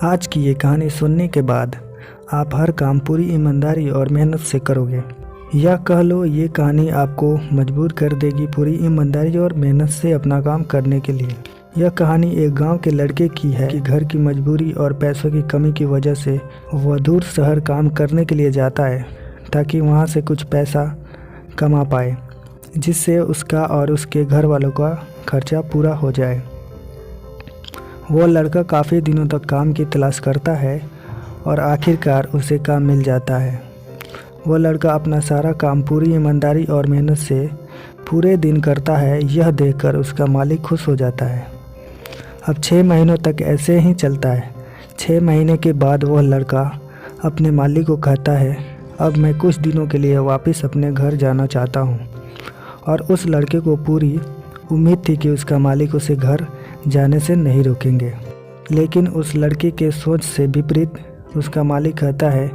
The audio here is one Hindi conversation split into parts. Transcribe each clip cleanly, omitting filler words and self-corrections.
आज की ये कहानी सुनने के बाद आप हर काम पूरी ईमानदारी और मेहनत से करोगे। या कह लो ये कहानी आपको मजबूर कर देगी पूरी ईमानदारी और मेहनत से अपना काम करने के लिए। यह कहानी एक गांव के लड़के की है कि घर की मजबूरी और पैसों की कमी की वजह से वह दूर शहर काम करने के लिए जाता है ताकि वहां से कुछ पैसा कमा पाए, जिससे उसका और उसके घर वालों का खर्चा पूरा हो जाए। वो लड़का काफ़ी दिनों तक काम की तलाश करता है और आखिरकार उसे काम मिल जाता है। वो लड़का अपना सारा काम पूरी ईमानदारी और मेहनत से पूरे दिन करता है। यह देखकर उसका मालिक खुश हो जाता है। अब 6 महीनों तक ऐसे ही चलता है। 6 महीने के बाद वह लड़का अपने मालिक को कहता है, अब मैं कुछ दिनों के लिए वापस अपने घर जाना चाहता हूँ। और उस लड़के को पूरी उम्मीद थी कि उसका मालिक उसे घर जाने से नहीं रोकेंगे, लेकिन उस लड़के के सोच से विपरीत उसका मालिक कहता है,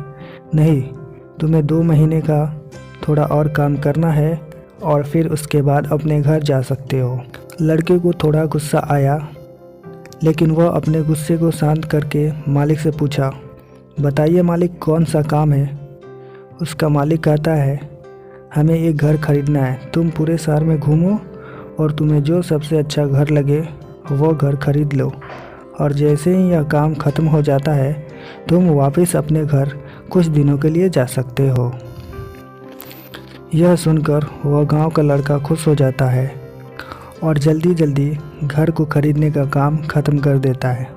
नहीं, तुम्हें 2 महीने का थोड़ा और काम करना है और फिर उसके बाद अपने घर जा सकते हो। लड़के को थोड़ा गुस्सा आया, लेकिन वह अपने गुस्से को शांत करके मालिक से पूछा, बताइए मालिक, कौन सा काम है। उसका मालिक कहता है, हमें एक घर खरीदना है। तुम पूरे शहर में घूमो और तुम्हें जो सबसे अच्छा घर लगे वो घर खरीद लो, और जैसे ही यह काम ख़त्म हो जाता है तुम वापस अपने घर कुछ दिनों के लिए जा सकते हो। यह सुनकर वह गांव का लड़का खुश हो जाता है और जल्दी जल्दी घर को खरीदने का काम ख़त्म कर देता है।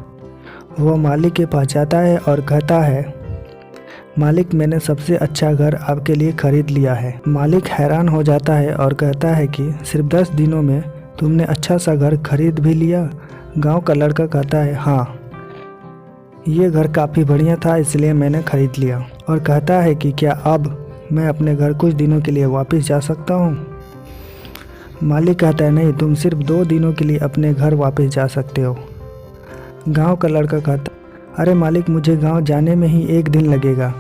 वह मालिक के पास जाता है और कहता है, मालिक, मैंने सबसे अच्छा घर आपके लिए खरीद लिया है। मालिक हैरान हो जाता है और कहता है कि सिर्फ 10 दिनों में तुमने अच्छा सा घर खरीद भी लिया। गांव का लड़का कहता है, हाँ, ये घर काफ़ी बढ़िया था इसलिए मैंने ख़रीद लिया। और कहता है कि क्या अब मैं अपने घर कुछ दिनों के लिए वापस जा सकता हूँ। मालिक कहता है, नहीं, तुम सिर्फ 2 दिनों के लिए अपने घर वापस जा सकते हो। गांव का लड़का कहता, अरे मालिक, मुझे गांव जाने में ही 1 दिन लगेगा,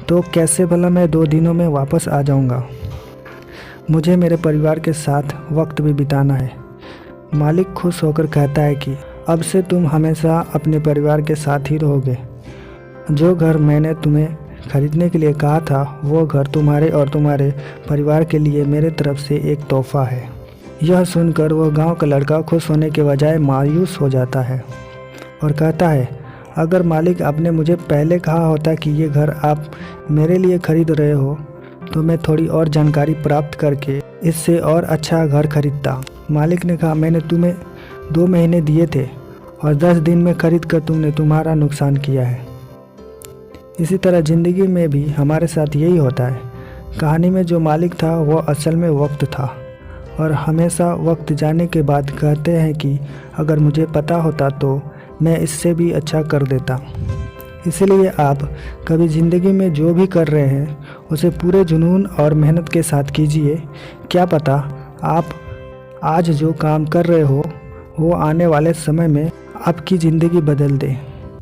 तो कैसे भला मैं 2 दिनों में वापस आ जाऊंगा। मुझे मेरे परिवार के साथ वक्त भी बिताना है। मालिक खुश होकर कहता है कि अब से तुम हमेशा अपने परिवार के साथ ही रहोगे। जो घर मैंने तुम्हें खरीदने के लिए कहा था वो घर तुम्हारे और तुम्हारे परिवार के लिए मेरे तरफ से एक तोहफा है। यह सुनकर वह गांव का लड़का खुश होने के बजाय मायूस हो जाता है और कहता है, अगर मालिक आपने मुझे पहले कहा होता कि ये घर आप मेरे लिए खरीद रहे हो तो मैं थोड़ी और जानकारी प्राप्त करके इससे और अच्छा घर खरीदता। मालिक ने कहा, मैंने तुम्हें 2 महीने दिए थे और 10 दिन में खरीद कर तुमने तुम्हारा नुकसान किया है। इसी तरह ज़िंदगी में भी हमारे साथ यही होता है। कहानी में जो मालिक था वो असल में वक्त था, और हमेशा वक्त जाने के बाद कहते हैं कि अगर मुझे पता होता तो मैं इससे भी अच्छा कर देता। इसलिए आप कभी ज़िंदगी में जो भी कर रहे हैं उसे पूरे जुनून और मेहनत के साथ कीजिए। क्या पता आप आज जो काम कर रहे हो वो आने वाले समय में आपकी ज़िंदगी बदल दे।